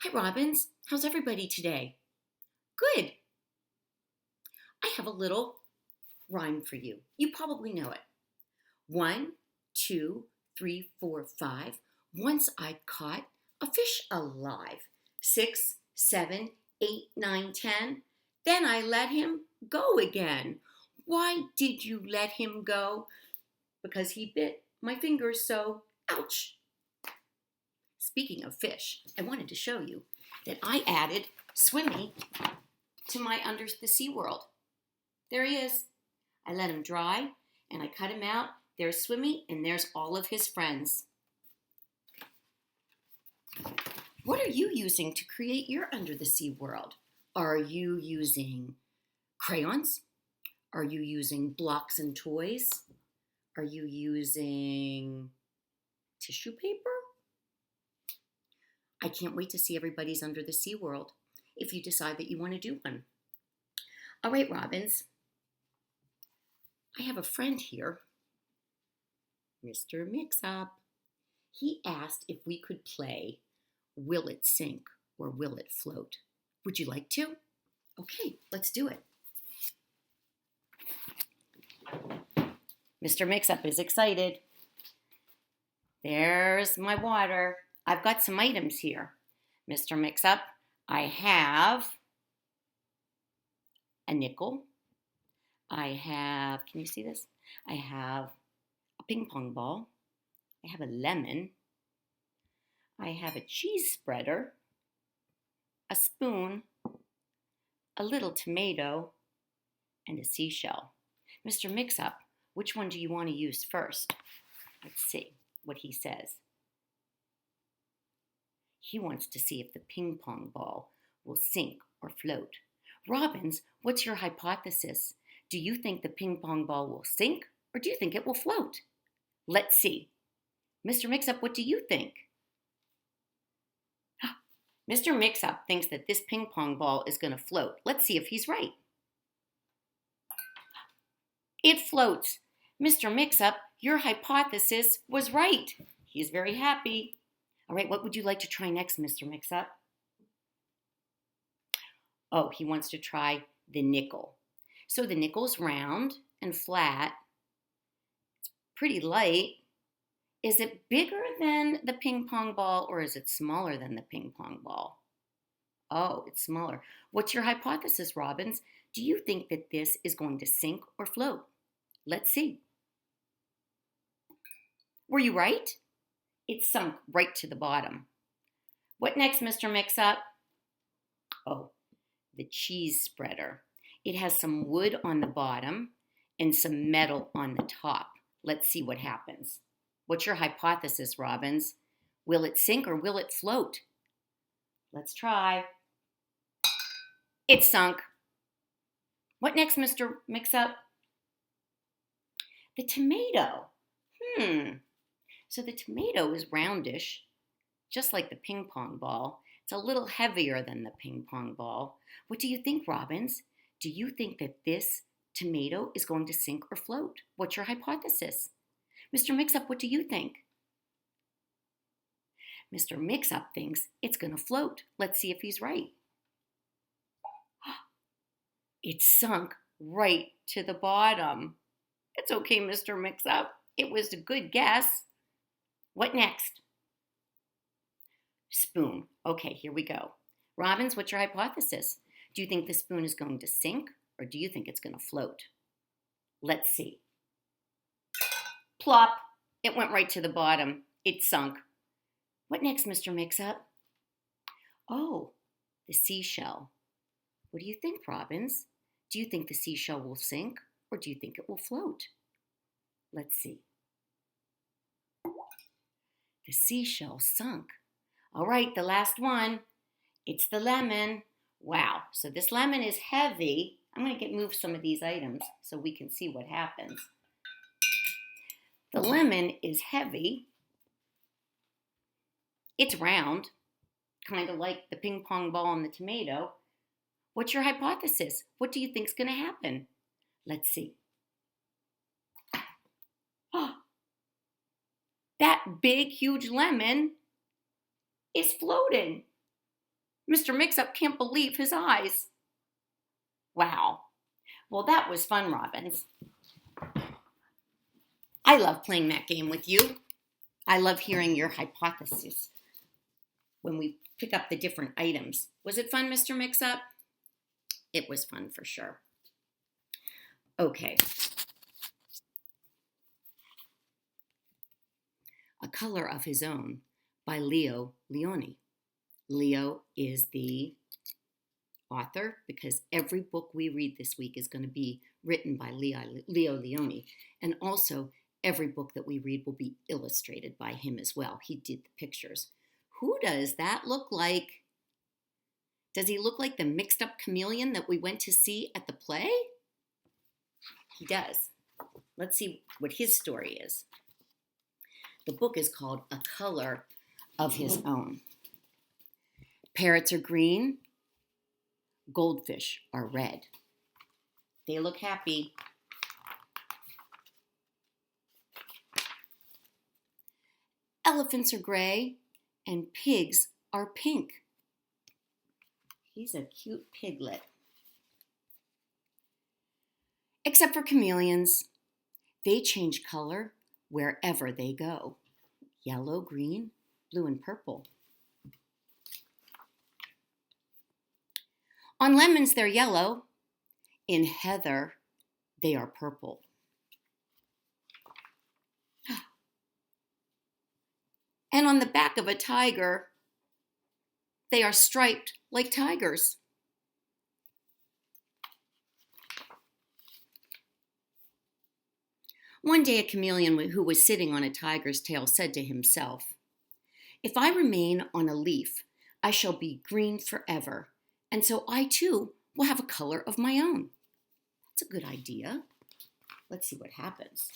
Hi, Robbins. How's everybody today? Good. I have a little rhyme for you. You probably know it. One, two, three, four, five. Once I caught a fish alive. Six, seven, eight, nine, 10. Then I let him go again. Why did you let him go? Because he bit my fingers so. Ouch. Speaking of fish, I wanted to show you that I added Swimmy to my Under the Sea world. There he is. I let him dry and I cut him out. There's Swimmy and there's all of his friends. What are you using to create your Under the Sea world? Are you using crayons? Are you using blocks and toys? Are you using tissue paper? I can't wait to see everybody's Under the Sea world if you decide that you want to do one. All right, Robbins. I have a friend here, Mr. Mix-Up. He asked if we could play Will It Sink or Will It Float? Would you like to? Okay, let's do it. Mr. Mix-Up is excited. There's my water. I've got some items here. Mr. Mix-Up, I have a nickel. I have, can you see this? I have a ping pong ball. I have a lemon. I have a cheese spreader, a spoon, a little tomato, and a seashell. Mr. Mix-Up, which one do you want to use first? Let's see what he says. He wants to see if the ping pong ball will sink or float. Robbins, what's your hypothesis? Do you think the ping pong ball will sink or do you think it will float? Let's see. Mr. Mix-Up, what do you think? Mr. Mix-Up thinks that this ping pong ball is going to float. Let's see if he's right. It floats. Mr. Mix-Up, your hypothesis was right. He's very happy. All right, what would you like to try next, Mr. Mix-Up? Oh, he wants to try the nickel. So the nickel's round and flat. It's pretty light. Is it bigger than the ping pong ball or is it smaller than the ping pong ball? Oh, it's smaller. What's your hypothesis, Robbins? Do you think that this is going to sink or float? Let's see. Were you right? It sunk right to the bottom. What next, Mr. Mix-Up? Oh, the cheese spreader. It has some wood on the bottom and some metal on the top. Let's see what happens. What's your hypothesis, Robbins? Will it sink or will it float? Let's try. It sunk. What next, Mr. Mix-Up? The tomato. So the tomato is roundish, just like the ping pong ball. It's a little heavier than the ping pong ball. What do you think, Robbins? Do you think that this tomato is going to sink or float? What's your hypothesis? Mr. Mix-Up, what do you think? Mr. Mix-Up thinks it's going to float. Let's see if he's right. It sunk right to the bottom. It's okay, Mr. Mix-Up. It was a good guess. What next? Spoon. Okay, here we go. Robbins, what's your hypothesis? Do you think the spoon is going to sink or do you think it's going to float? Let's see. Plop. It went right to the bottom. It sunk. What next, Mr. Mix-Up? Oh, the seashell. What do you think, Robbins? Do you think the seashell will sink or do you think it will float? Let's see. The seashell sunk. All right, the last one. It's the lemon. Wow, so this lemon is heavy. I'm going to move some of these items so we can see what happens. The lemon is heavy. It's round, kind of like the ping pong ball and the tomato. What's your hypothesis? What do you think is going to happen? Let's see. That big, huge lemon is floating. Mr. Mix-Up can't believe his eyes. Wow. Well, that was fun, Robbins. I love playing that game with you. I love hearing your hypothesis when we pick up the different items. Was it fun, Mr. Mix-Up? It was fun for sure. Okay. A Color of His Own by Leo Lionni. Leo is the author because every book we read this week is going to be written by Leo Lionni. And also, every book that we read will be illustrated by him as well. He did the pictures. Who does that look like? Does he look like the mixed up chameleon that we went to see at the play? He does. Let's see what his story is. The book is called A Color of His Own. Parrots are green. Goldfish are red. They look happy. Elephants are gray and pigs are pink. He's a cute piglet. Except for chameleons, they change color wherever they go. Yellow, green, blue, and purple. On lemons, they're yellow. In heather, they are purple. And on the back of a tiger, they are striped like tigers. One day, a chameleon who was sitting on a tiger's tail said to himself, "If I remain on a leaf, I shall be green forever, and so I too will have a color of my own." That's a good idea. Let's see what happens.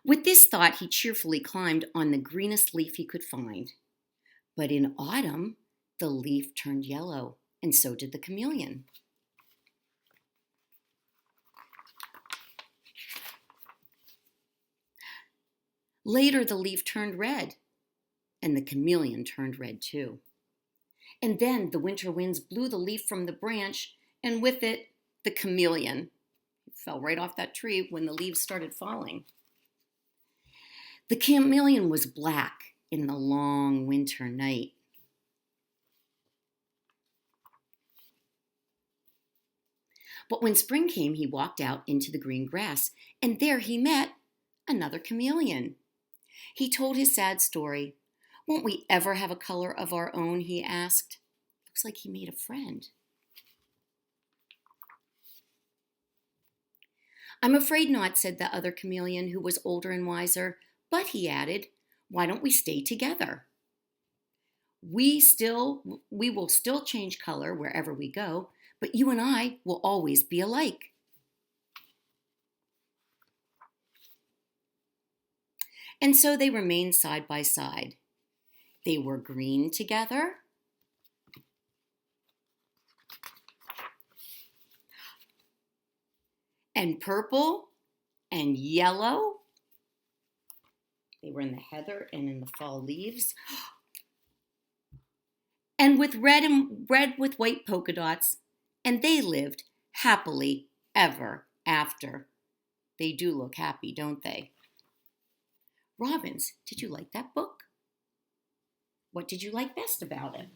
With this thought, he cheerfully climbed on the greenest leaf he could find. But in autumn, the leaf turned yellow, and so did the chameleon. Later, the leaf turned red, and the chameleon turned red too. And then the winter winds blew the leaf from the branch, and with it, the chameleon. It fell right off that tree when the leaves started falling. The chameleon was black in the long winter night. But when spring came, he walked out into the green grass, and there he met another chameleon. He told his sad story. "Won't we ever have a color of our own?" he asked. Looks like he made a friend. "I'm afraid not," said the other chameleon, who was older and wiser. "But," he added, "why don't we stay together? We will still change color wherever we go, but you and I will always be alike." And so they remained side by side. They were green together. And purple and yellow. They were in the heather and in the fall leaves. And with red with white polka dots. And they lived happily ever after. They do look happy, don't they? Robbins, did you like that book? What did you like best about it?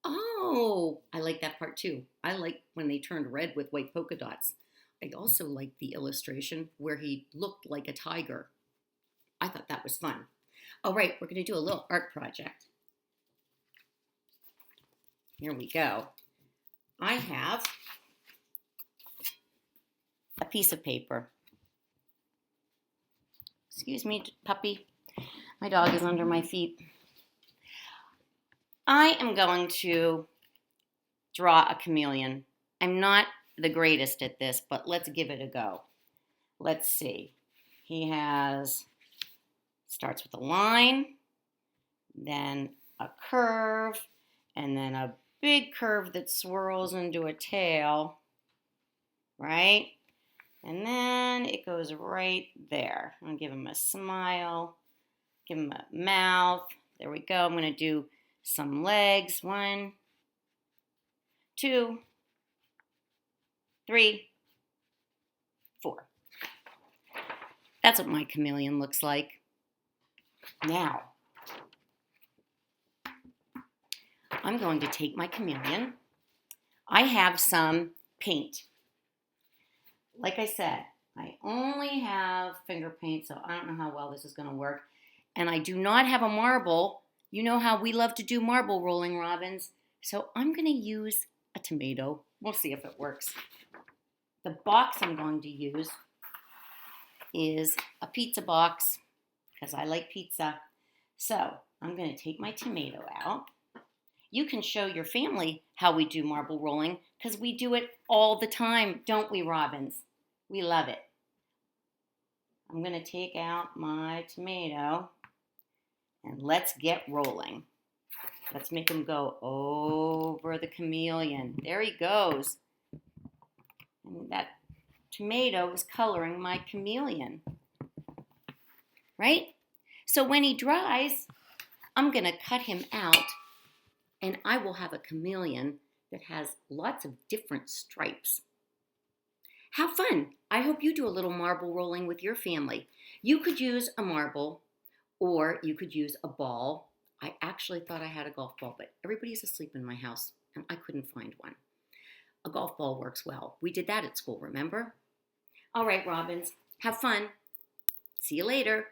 Oh, I like that part too. I like when they turned red with white polka dots. I also liked the illustration where he looked like a tiger. I thought that was fun. All right, we're going to do a little art project. Here we go. I have a piece of paper. Excuse me, puppy. My dog is under my feet. I am going to draw a chameleon. I'm not the greatest at this, but let's give it a go. Let's see. He starts with a line, then a curve, and then a big curve that swirls into a tail, right? And then it goes right there. I'll give him a smile. Give him a mouth. There we go. I'm going to do some legs. 1, 2, 3, 4. That's what my chameleon looks like. Now, I'm going to take my chameleon. I have some paint. Like I said, I only have finger paint, so I don't know how well this is going to work. And I do not have a marble. You know how we love to do marble rolling, Robins. So I'm going to use a tomato. We'll see if it works. The box I'm going to use is a pizza box because I like pizza. So I'm going to take my tomato out. You can show your family how we do marble rolling because we do it all the time, don't we, Robins? We love it. I'm going to take out my tomato and let's get rolling. Let's make him go over the chameleon. There he goes. And that tomato is coloring my chameleon. Right? So when he dries, I'm going to cut him out and I will have a chameleon that has lots of different stripes. Have fun. I hope you do a little marble rolling with your family. You could use a marble or you could use a ball. I actually thought I had a golf ball, but everybody's asleep in my house and I couldn't find one. A golf ball works well. We did that at school, remember? All right, Robins, have fun. See you later.